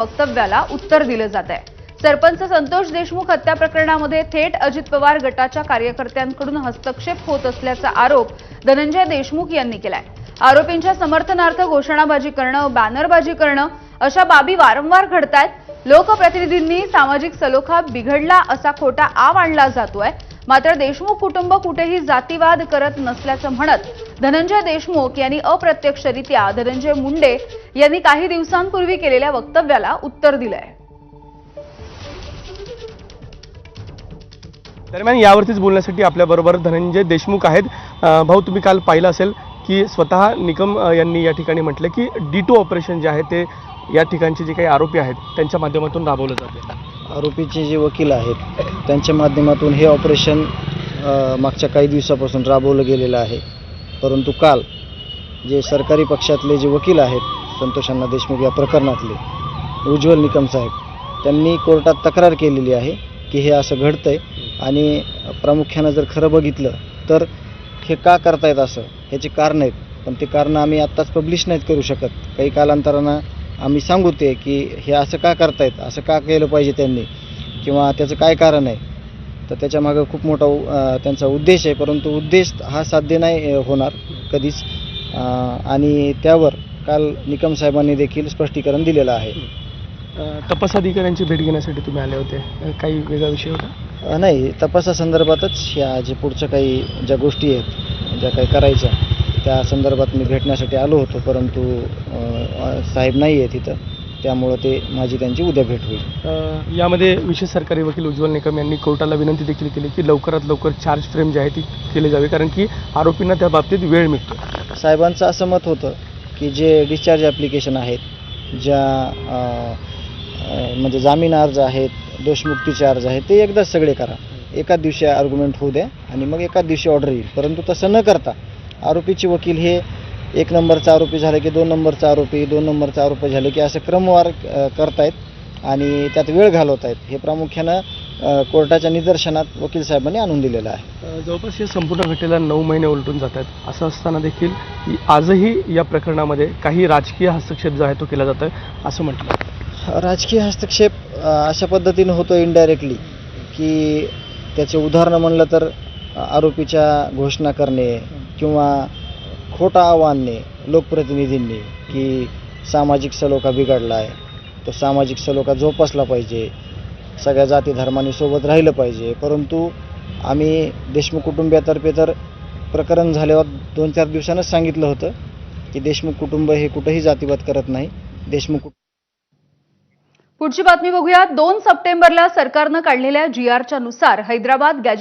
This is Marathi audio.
वक्तव्याला उत्तर दिलं जात आहे। सरपंच संतोष देशमुख हत्या प्रकरणामध्ये थेट अजित पवार गटाच्या कार्यकर्त्यांकडून हस्तक्षेप होत असल्याचा आरोप धनंजय देशमुख यांनी केलाय। आरोपींच्या समर्थनार्थ घोषणाबाजी करणं, बॅनरबाजी करणं अशा बाबी वारंवार घडतायत। लोकप्रतिनिधींनी सामाजिक सलोखा बिघडला असा खोटा आव आणला जातोय। मात्र देशमुख कुटुंब कुठेही जातीवाद करत नसल्याचं म्हणत धनंजय देशमुख यांनी अप्रत्यक्षरित्या धनंजय मुंडे यांनी काही दिवसांपूर्वी केलेल्या वक्तव्याला उत्तर दिलंय। दरम्यान यावरतीच बोलण्यासाठी आपल्याबरोबर धनंजय देशमुख आहेत। भाऊ, तुम्ही काल पाहिलं असेल की स्वतः निकम यांनी या ठिकाणी म्हटलं की D2 ऑपरेशन जे आहे ते या ठिकाणचे जे काही आरोपी आहेत त्यांच्या माध्यमातून राबवलं जाते। आरोपीचे जे वकील आहेत त्यांच्या माध्यमातून हे ऑपरेशन मागच्या काही दिवसापासून राबवलं गेलेलं आहे। परंतु काल जे सरकारी पक्षातले जे वकील आहेत संतोष अण्णा देशमुख या प्रकरणातले उज्ज्वल निकम साहेब, त्यांनी कोर्टात तक्रार केलेली आहे की हे असं घडतंय आणि प्रामुख्यानं जर खरं बघितलं तर हे का करतायत असं ह्याची कारणं आहेत, पण ते कारणं आम्ही आत्ताच पब्लिश नाहीत करू शकत। काही कालांतरानं आम्ही सांगू ते की हे असं का करतायत, असं का केलं पाहिजे त्यांनी, किंवा त्याचं काय कारण आहे। तर त्याच्यामागं खूप मोठा त्यांचा उद्देश आहे, परंतु उद्देश हा साध्य नाही होणार कधीच। आणि त्यावर काल निकम साहेबांनी देखील स्पष्टीकरण दिलेलं आहे। तपास अधिकाऱ्यांची भेट घेण्यासाठी तुम्ही आले होते, काही वेगळा विषय होता? नाही, तपासासंदर्भातच ह्या जे पुढच्या काही ज्या गोष्टी आहेत ज्या काही करायच्या त्या संदर्भात मी भेटण्यासाठी आलो होतो, परंतु साहेब नाही आहेत तिथं, त्यामुळं ते माझी त्यांची उद्या भेट होईल। यामध्ये विशेष सरकारी वकील उज्ज्वल निकम यांनी कोर्टाला विनंती देखील केली की लवकरात लवकर चार्ज फ्रेम जी आहे ती केली जावी, कारण की आरोपींना त्या बाबतीत वेळ मिळतो। साहेबांचं असं मत होतं की जे डिस्चार्ज ॲप्लिकेशन आहेत, ज्या म्हणजे जामीन अर्ज आहेत, दोषमुक्तीचे अर्ज आहेत, ते एकदाच सगळे करा, एकाच दिवशी आर्ग्युमेंट होऊ द्या आणि मग एकाच दिवशी ऑर्डर येईल। परंतु तसं न करता आरोपीचे वकील हे 1 नंबरचा आरोपी झाले की 2 नंबरचा आरोपी, 2 नंबरचा आरोपी झाले की असं क्रमवार करतायत आणि त्यात वेळ घालवत आहेत। हे प्रामुख्यानं कोर्टाच्या निदर्शनात वकील साहेबांनी आणून दिलेलं आहे। जवळपास हे संपूर्ण घटनेला 9 महिने उलटून जात आहेत। असं असताना देखील आजही या प्रकरणामध्ये काही राजकीय हस्तक्षेप जो आहे तो केला जातोय असं म्हटलं। राजकीय हस्तक्षेप अशा पद्धतीनं होतो इनडायरेक्टली की त्याचे उदाहरणं म्हणलं तर आरोपीच्या घोषणा करणे किंवा खोटा आव आणणे लोकप्रतिनिधींनी की सामाजिक सलोखा बिघडला आहे, तो सामाजिक सलोखा जोपासला पाहिजे, सगळ्या जाती धर्मांनी सोबत राहिलं पाहिजे। परंतु आम्ही देशमुख कुटुंबियातर्फे तर प्रकरण झाल्यावर 2-4 दिवसांनाच सांगितलं होतं की देशमुख कुटुंब हे कुठेही जातीवाद करत नाही। देशमुख पुढची बातमी बघूया। 2 सप्टेंबरला सरकारनं काढलेल्या GRच्या नुसार हैदराबाद